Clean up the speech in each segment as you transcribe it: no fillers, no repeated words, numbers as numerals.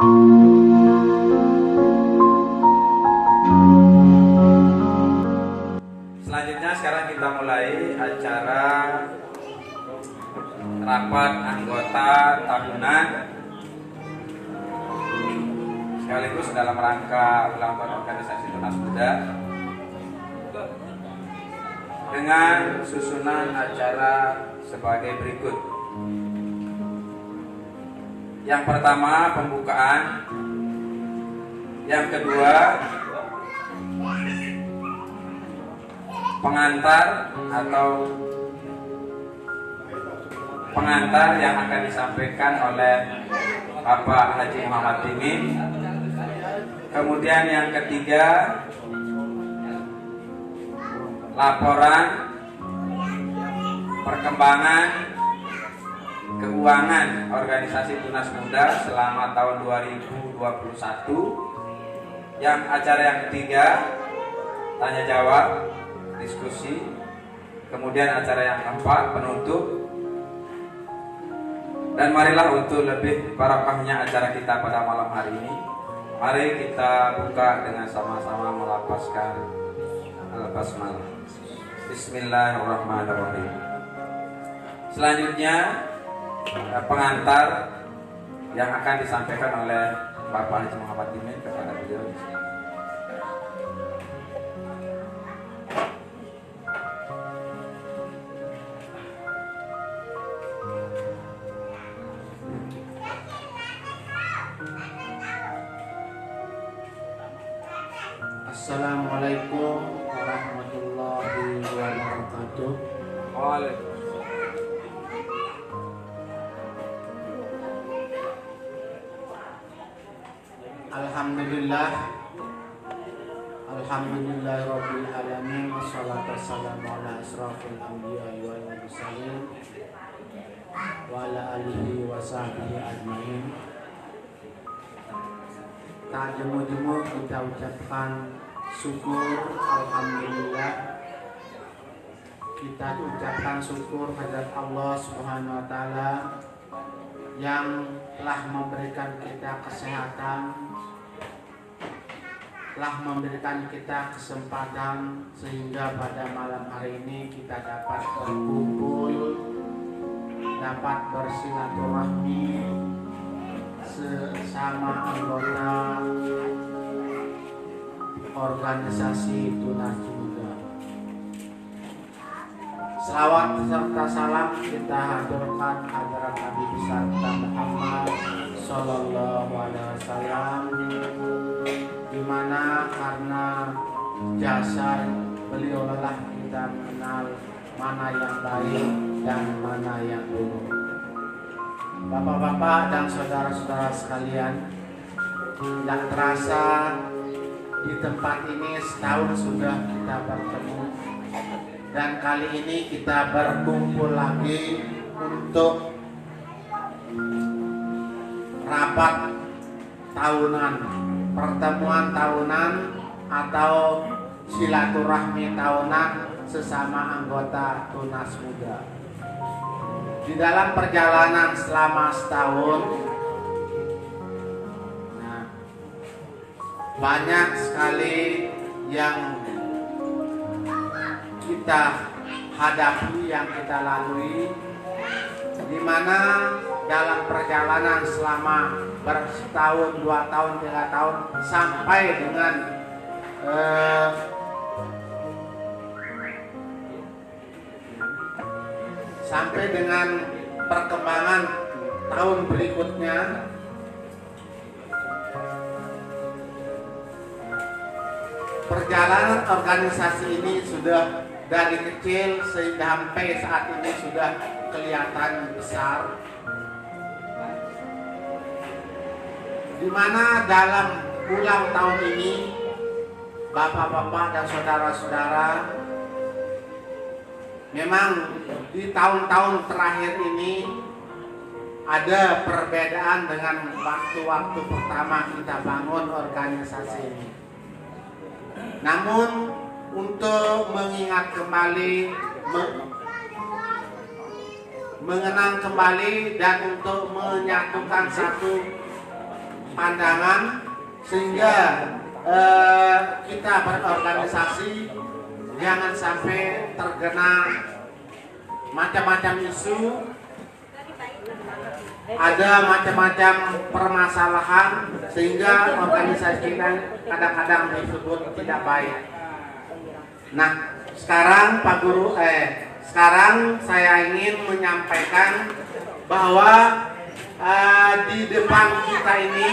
Selanjutnya sekarang kita mulai acara rapat anggota tahunan sekaligus dalam rangka ulang tahun organisasi Tunas Muda dengan susunan acara sebagai berikut. Yang pertama pembukaan, yang kedua pengantar atau pengantar yang akan disampaikan oleh Bapak Haji Muhammad Timin. Kemudian yang ketiga laporan perkembangan keuangan organisasi Tunas Muda selama tahun 2021. Yang acara yang ketiga tanya jawab, diskusi. Kemudian acara yang keempat penutup. Dan marilah untuk lebih barokahnya acara kita pada malam hari ini, mari kita buka dengan sama-sama melafazkan al-basmalah. Bismillahirrahmanirrahim. Selanjutnya pengantar yang akan disampaikan oleh Bapak Haji Muhammad Timin kepada beliau. Assalamualaikum warahmatullahi wabarakatuh. Alhamdulillahirabbil alamin, wassalatu wassalamu ala asrofil anbiya'i wal mursalin wa ala alihi wa sahbihi ajmain. Tak jemu-jemu kita ucapkan syukur, alhamdulillah. Kita ucapkan syukur kepada Allah Subhanahu wa taala yang telah memberikan kita kesehatan, telah memberikan kita kesempatan sehingga pada malam hari ini kita dapat berkumpul, dapat bersilaturahmi sesama anggota organisasi Tunas Muda. Selawat serta salam kita haturkan hadirat Nabi besar Muhammad Sallallahu Alaihi Wasallam, di mana karena jasa beliau lah kita mengenal mana yang baik dan mana yang buruk. Bapak-bapak dan saudara-saudara sekalian, tidak terasa di tempat ini setahun sudah kita bertemu, dan kali ini kita berkumpul lagi untuk rapat tahunan, pertemuan tahunan atau silaturahmi tahunan sesama anggota Tunas Muda. Di dalam perjalanan selama setahun, banyak sekali yang kita hadapi, yang kita lalui, di mana dalam perjalanan selama bersetahun, 2 tahun, 3 tahun sampai dengan perkembangan tahun berikutnya, perjalanan organisasi ini sudah dari kecil sampai saat ini sudah kelihatan besar, di mana dalam ulang tahun ini bapak-bapak dan saudara-saudara, memang di tahun-tahun terakhir ini ada perbedaan dengan waktu-waktu pertama kita bangun organisasi ini. Namun untuk mengingat kembali, mengenang kembali, dan untuk menyatukan satu pandangan sehingga kita berorganisasi jangan sampai terkena macam-macam isu, ada macam-macam permasalahan sehingga organisasi kita kadang-kadang disebut tidak baik. Nah, sekarang Pak Guru, sekarang saya ingin menyampaikan bahwa di depan kita ini,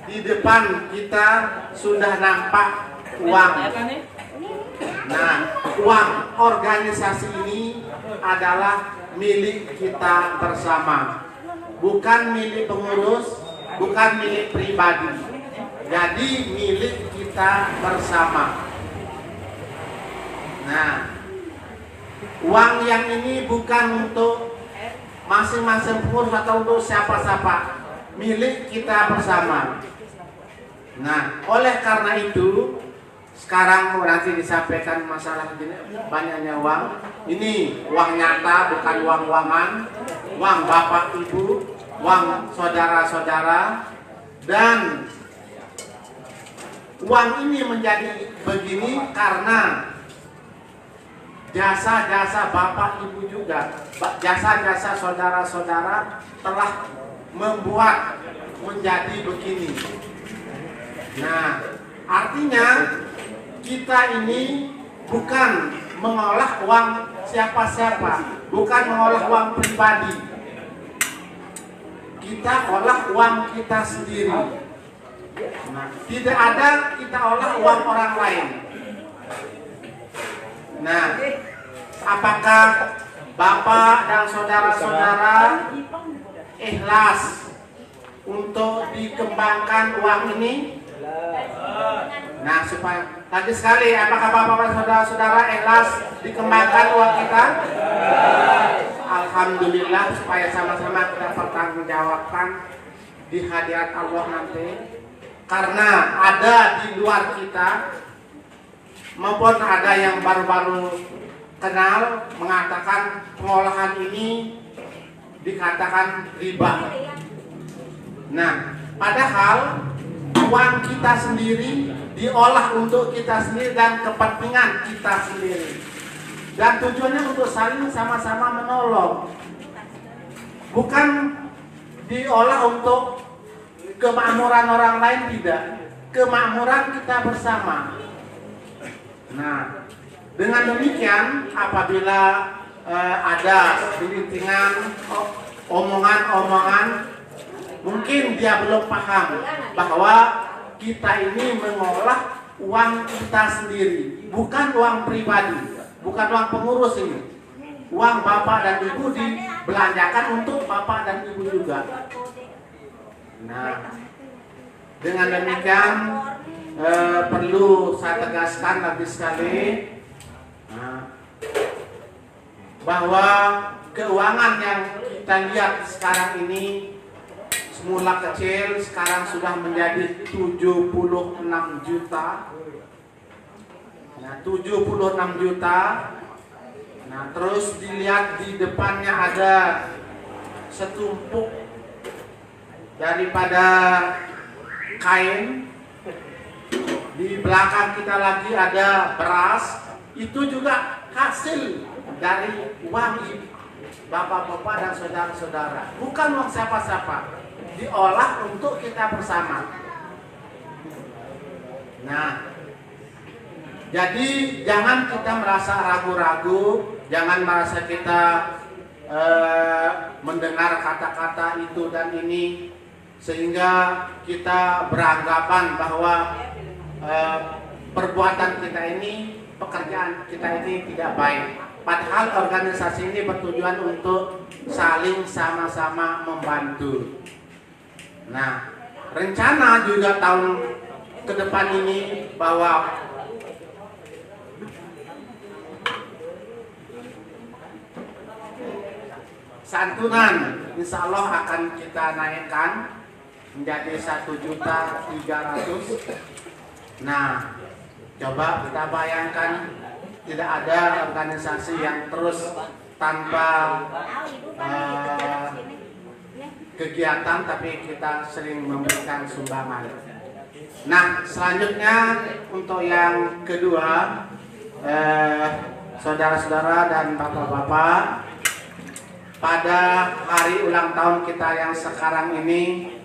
di depan kita sudah nampak uang. Nah, uang organisasi ini adalah milik kita bersama, bukan milik pengurus, bukan milik pribadi. Jadi milik kita bersama. Nah, uang yang ini bukan untuk masing-masing pengurus atau untuk siapa-siapa, milik kita bersama. Nah, oleh karena itu sekarang nanti disampaikan masalah ini, banyaknya uang. Ini uang nyata, bukan uang-uangan, uang bapak ibu, uang saudara-saudara. Dan uang ini menjadi begini karena jasa-jasa bapak ibu juga, jasa-jasa saudara-saudara telah membuat menjadi begini. Nah, artinya kita ini bukan mengolah uang siapa-siapa, bukan mengolah uang pribadi. Kita olah uang kita sendiri. Nah, tidak ada kita olah uang orang lain. Nah, apakah bapak dan saudara-saudara ikhlas untuk dikembangkan uang ini? Nah, supaya lagi sekali, apakah bapak dan saudara-saudara ikhlas dikembangkan uang kita? Alhamdulillah, supaya sama-sama kita pertanggungjawabkan di hadirat Allah nanti. Karena ada di luar kita maupun ada yang baru-baru kenal mengatakan pengolahan ini dikatakan riba. Nah, padahal uang kita sendiri diolah untuk kita sendiri dan kepentingan kita sendiri, dan tujuannya untuk saling sama-sama menolong, bukan diolah untuk kemakmuran orang lain, tidak, kemakmuran kita bersama. Nah, dengan demikian apabila ada bilintingan, omongan-omongan, mungkin dia belum paham bahwa kita ini mengolah uang kita sendiri, bukan uang pribadi, bukan uang pengurus ini. Uang bapak dan ibu dibelanjakan untuk bapak dan ibu juga. Nah, dengan demikian perlu saya tegaskan lagi sekali bahwa keuangan yang kita lihat sekarang ini semula kecil, sekarang sudah menjadi 76 juta. Nah, 76 juta. Nah, terus dilihat di depannya ada setumpuk daripada kain. Di belakang kita lagi ada beras. Itu juga hasil dari uang bapak-bapak dan saudara-saudara, bukan uang siapa-siapa, diolah untuk kita bersama. Nah, jadi jangan kita merasa ragu-ragu, jangan merasa kita mendengar kata-kata itu dan ini sehingga kita beranggapan bahwa perbuatan kita ini, pekerjaan kita ini tidak baik. Padahal organisasi ini bertujuan untuk saling sama-sama membantu. Nah, rencana juga tahun ke depan ini bahwa santunan insya Allah akan kita naikkan menjadi 1.300.000. Nah, coba kita bayangkan, tidak ada organisasi yang terus tanpa kegiatan, tapi kita sering memberikan sumbangan. Nah, selanjutnya untuk yang kedua, saudara-saudara dan bapak-bapak, pada hari ulang tahun kita yang sekarang ini,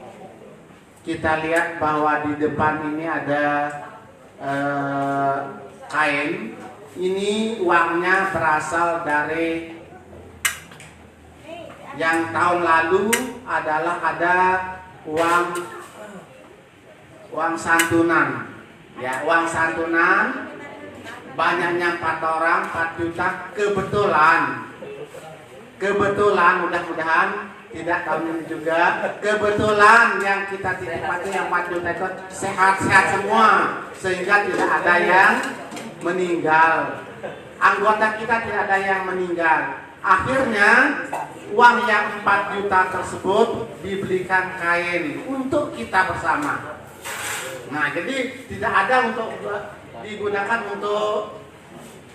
kita lihat bahwa di depan ini ada kain. Ini uangnya berasal dari yang tahun lalu adalah ada uang santunan, ya, uang santunan banyaknya 4 orang 4 juta. Kebetulan mudah-mudahan tidak tahun ini juga, kebetulan yang kita titipati yang 4 juta itu sehat-sehat semua, sehingga tidak ada yang meninggal. Anggota kita tidak ada yang meninggal. Akhirnya uang yang 4 juta tersebut dibelikan kain untuk kita bersama. Nah, jadi tidak ada untuk digunakan untuk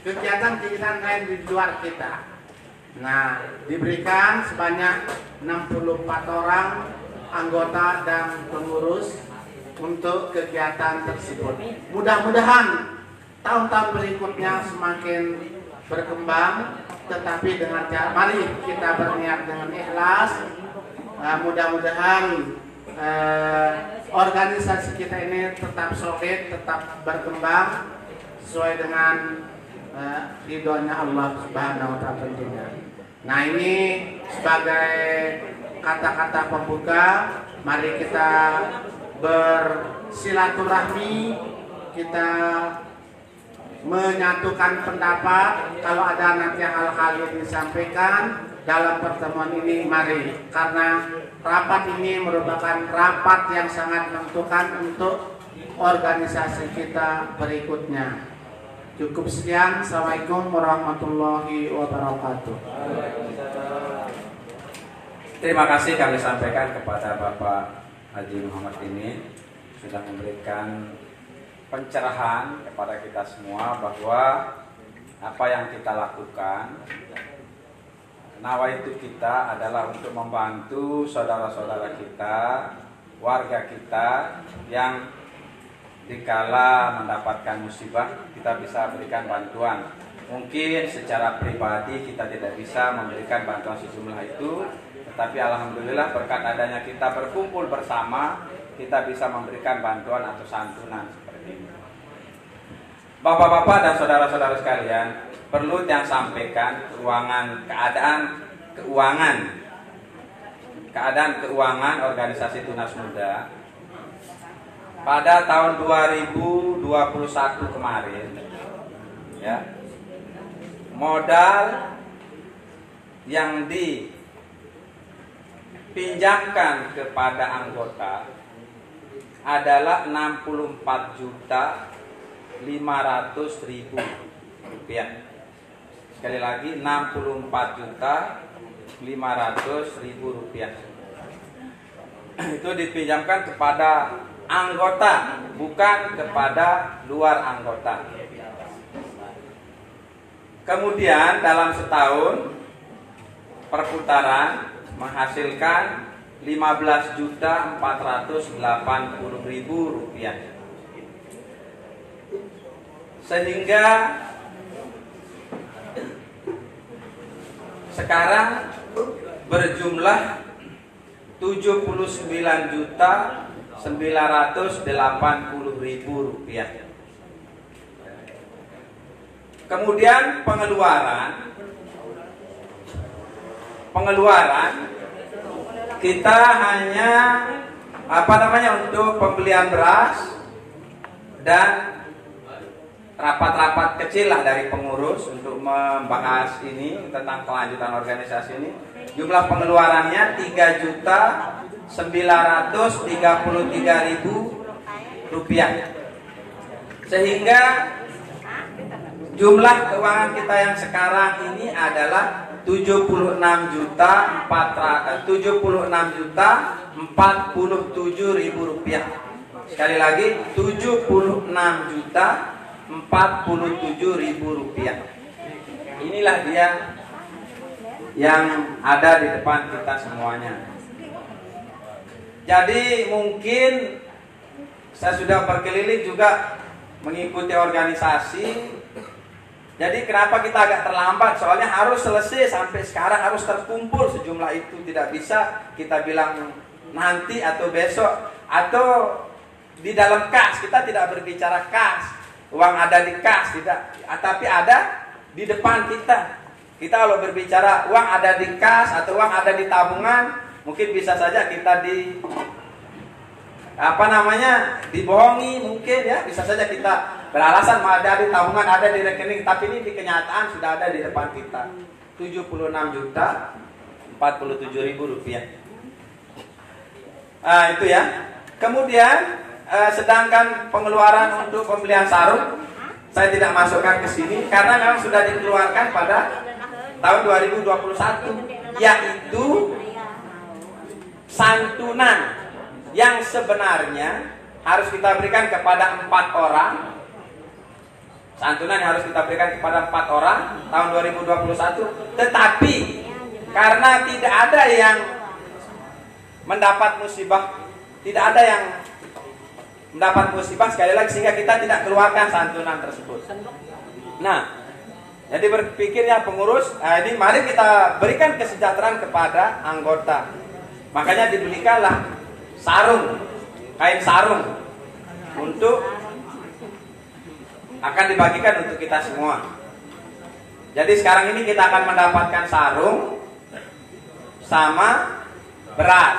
kegiatan-kegiatan lain di luar kita. Nah, diberikan sebanyak 64 orang anggota dan pengurus untuk kegiatan tersebut. Mudah-mudahan tahun-tahun berikutnya semakin berkembang, tetapi dengan cara, mari kita berniat dengan ikhlas. Mudah-mudahan organisasi kita ini tetap solid, tetap berkembang sesuai dengan ridhonya Allah Subhanahu wa Ta'ala tentunya. Nah, ini sebagai kata-kata pembuka, mari kita bersilaturahmi, kita menyatukan pendapat. Kalau ada nanti hal-hal yang disampaikan dalam pertemuan ini, mari, karena rapat ini merupakan rapat yang sangat menentukan untuk organisasi kita berikutnya. Cukup sekian. Assalamualaikum warahmatullahi wabarakatuh. Terima kasih kami sampaikan kepada Bapak Haji Muhammad ini sudah memberikan pencerahan kepada kita semua bahwa apa yang kita lakukan, nawaitu kita adalah untuk membantu saudara-saudara kita, warga kita yang dikala mendapatkan musibah kita bisa berikan bantuan. Mungkin secara pribadi kita tidak bisa memberikan bantuan sejumlah itu, tetapi alhamdulillah berkat adanya kita berkumpul bersama, kita bisa memberikan bantuan atau santunan seperti ini. Bapak-bapak dan saudara-saudara sekalian, perlu yang sampaikan keadaan keuangan organisasi Tunas Muda pada tahun 2021 kemarin, ya, modal yang dipinjamkan kepada anggota adalah 64.500.000 rupiah. Sekali lagi, 64.500.000 rupiah. Itu dipinjamkan kepada anggota, bukan kepada luar anggota. Kemudian dalam setahun perputaran menghasilkan 15.480.000 rupiah. Sehingga sekarang berjumlah 79.980.000 rupiah. Kemudian pengeluaran kita hanya untuk pembelian beras dan rapat-rapat kecil lah dari pengurus untuk membahas ini tentang kelanjutan organisasi ini. Jumlah pengeluarannya 3.933.000 rupiah. Sehingga jumlah keuangan kita yang sekarang ini adalah 76.047.000 rupiah. Sekali lagi, 76.047.000 rupiah. Inilah dia yang ada di depan kita semuanya. Jadi mungkin saya sudah berkeliling juga mengikuti organisasi. Jadi kenapa kita agak terlambat? Soalnya harus selesai sampai sekarang, harus terkumpul sejumlah itu. Tidak bisa kita bilang nanti atau besok atau di dalam kas. Kita tidak berbicara kas, uang ada di kas, tidak. Tapi ada di depan kita. Kita kalau berbicara uang ada di kas atau uang ada di tabungan, mungkin bisa saja kita dibohongi mungkin ya. Bisa saja kita beralasan ada di tabungan, ada di rekening, tapi ini di kenyataan sudah ada di depan kita. 76.047.000 rupiah. Itu ya. Kemudian sedangkan pengeluaran untuk pembelian sarung saya tidak masukkan ke sini karena memang sudah dikeluarkan pada tahun 2021, yaitu santunan yang sebenarnya harus kita berikan kepada 4 orang. Santunan yang harus kita berikan kepada 4 orang tahun 2021. Tetapi karena tidak ada yang mendapat musibah, tidak ada yang mendapat musibah sekali lagi, sehingga kita tidak keluarkan santunan tersebut. Nah, jadi berpikirnya pengurus, ini mari kita berikan kesejahteraan kepada anggota. Makanya dibelikanlah sarung, kain sarung untuk akan dibagikan untuk kita semua. Jadi sekarang ini kita akan mendapatkan sarung sama beras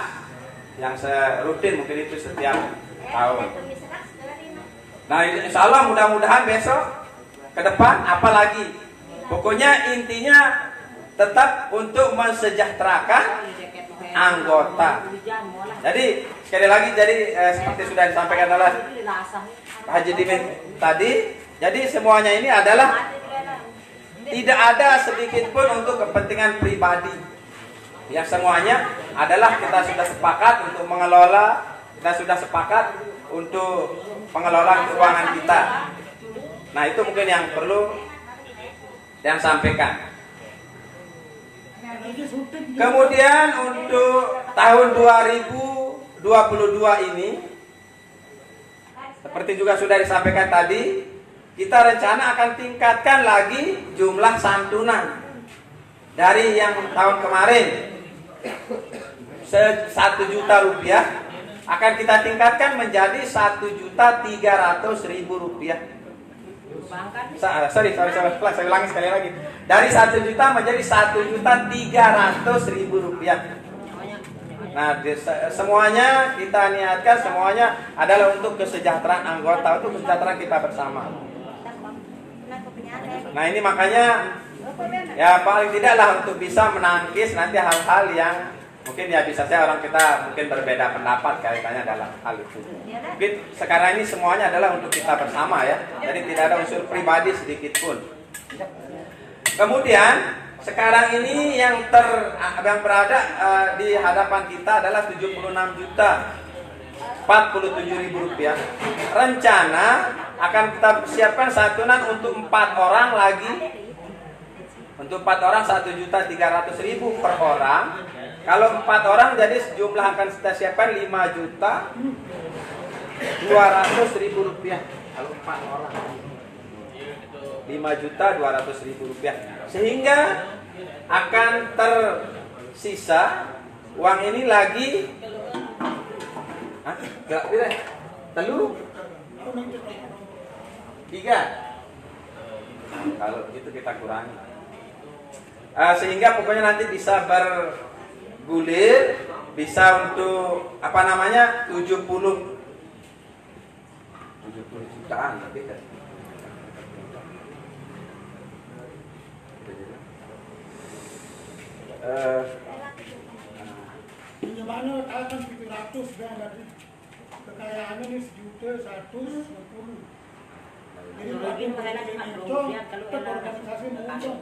yang serutin, mungkin itu setiap tahun. Nah, insya Allah mudah-mudahan besok ke depan apalagi. Pokoknya intinya tetap untuk mensejahterakan anggota. Jadi sekali lagi, seperti sudah disampaikan oleh Pak Haji Dimin tadi, jadi semuanya ini adalah tidak ada sedikit pun untuk kepentingan pribadi. Ya, semuanya adalah kita sudah sepakat untuk mengelola, kita sudah sepakat untuk pengelolaan keuangan kita. Nah, itu mungkin yang perlu yang sampaikan. Kemudian untuk tahun 2022 ini, seperti juga sudah disampaikan tadi, kita rencana akan tingkatkan lagi jumlah santunan dari yang tahun kemarin 1 juta rupiah akan kita tingkatkan menjadi 1.300.000 rupiah. Sorry, saya ulangi sekali lagi. Dari 1 juta menjadi 1.300.000 rupiah. Nah, semuanya kita niatkan, semuanya adalah untuk kesejahteraan anggota, untuk kesejahteraan kita bersama. Nah, ini makanya ya paling tidaklah untuk bisa menangkis nanti hal-hal yang mungkin ya bisa saja orang kita mungkin berbeda pendapat kaitannya dalam hal itu. Mungkin sekarang ini semuanya adalah untuk kita bersama ya. Jadi tidak ada unsur pribadi sedikit pun. Kemudian sekarang ini yang berada di hadapan kita adalah 76.047.000 rupiah. Rencana akan kita siapkan santunan untuk 4 orang lagi. Untuk 4 orang 1.300.000 per orang. Kalau 4 orang jadi jumlah akan kita siapkan 5.200.000 rupiah. Kalau 4 orang 5.200.000 rupiah. Sehingga akan tersisa uang ini lagi telu 3. Kalau gitu kita kurangi. Sehingga pokoknya nanti bisa bergulir, bisa untuk 70 jutaan lebih kan. Pinjamannya kan 700 dan tadi kekayaannya ini 1.150.000. Jadi lagi hitung tetap organisasi muncul.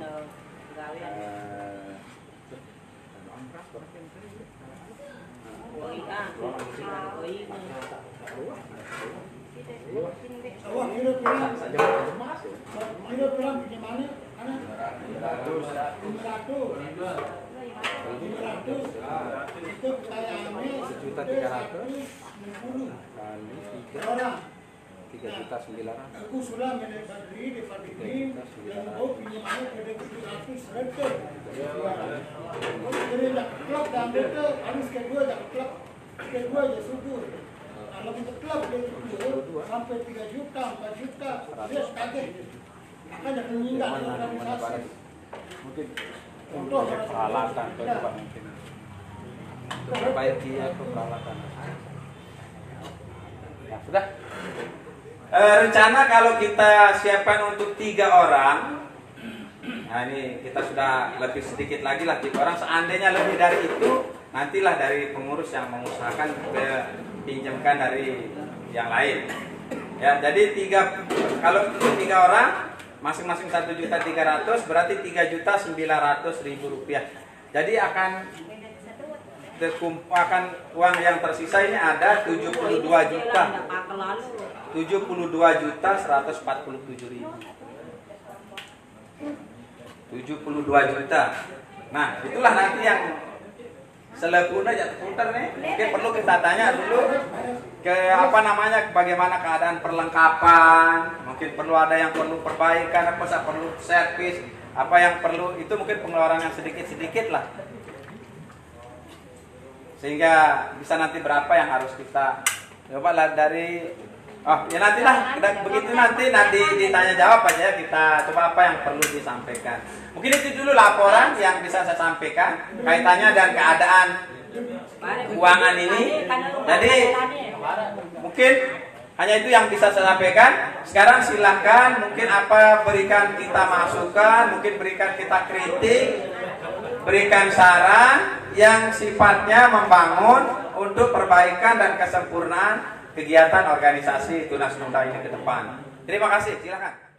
Awak kira-kira pinjamannya ana 500 itu kekayaannya 1.150.000. 3.300.000 60 kali per orang. 3.900.000. Aku sudah menebari di Fatini yang mau pinjamannya pada 700 letter. Jadi nak klub dan letter harus kedua nak klub kedua ya subur. Kalau kita klub dia subur sampai 3 juta, 4 juta, dia kaget. Makanya meninggal organisasi. Mungkin Contoh peralatan coba mungkin untuk perbaiki atau peralatan. Ya sudah. Rencana kalau kita siapkan untuk 3 orang, nah ini kita sudah lebih sedikit lagi lah 3 orang. Seandainya lebih dari itu, nantilah dari pengurus yang mengusahakan pinjamkan dari yang lain. Ya, jadi kalau untuk 3 orang, masing-masing 1.300.000 berarti 3.900.000 rupiah. Jadi akan uang yang tersisa ini ada 72 juta. 72.147.000. 72 juta. Nah, itulah nanti yang selepuna jatuh putar nih. Mungkin perlu kita tanya dulu ke bagaimana keadaan perlengkapan. Mungkin perlu ada yang perlu perbaikan, perlu servis, apa yang perlu itu mungkin pengeluaran yang sedikit-sedikit lah. Sehingga bisa nanti berapa yang harus kita coba lah dari ya nantilah begitu nanti ditanya jawab aja kita coba apa yang perlu disampaikan. Mungkin itu dulu laporan yang bisa saya sampaikan kaitannya dan keadaan keuangan ini. Jadi mungkin hanya itu yang bisa saya sampaikan. Sekarang silahkan mungkin berikan kita masukan, mungkin berikan kita kritik, berikan saran yang sifatnya membangun untuk perbaikan dan kesempurnaan kegiatan organisasi Tunas Muda ini ke depan. Terima kasih, silakan.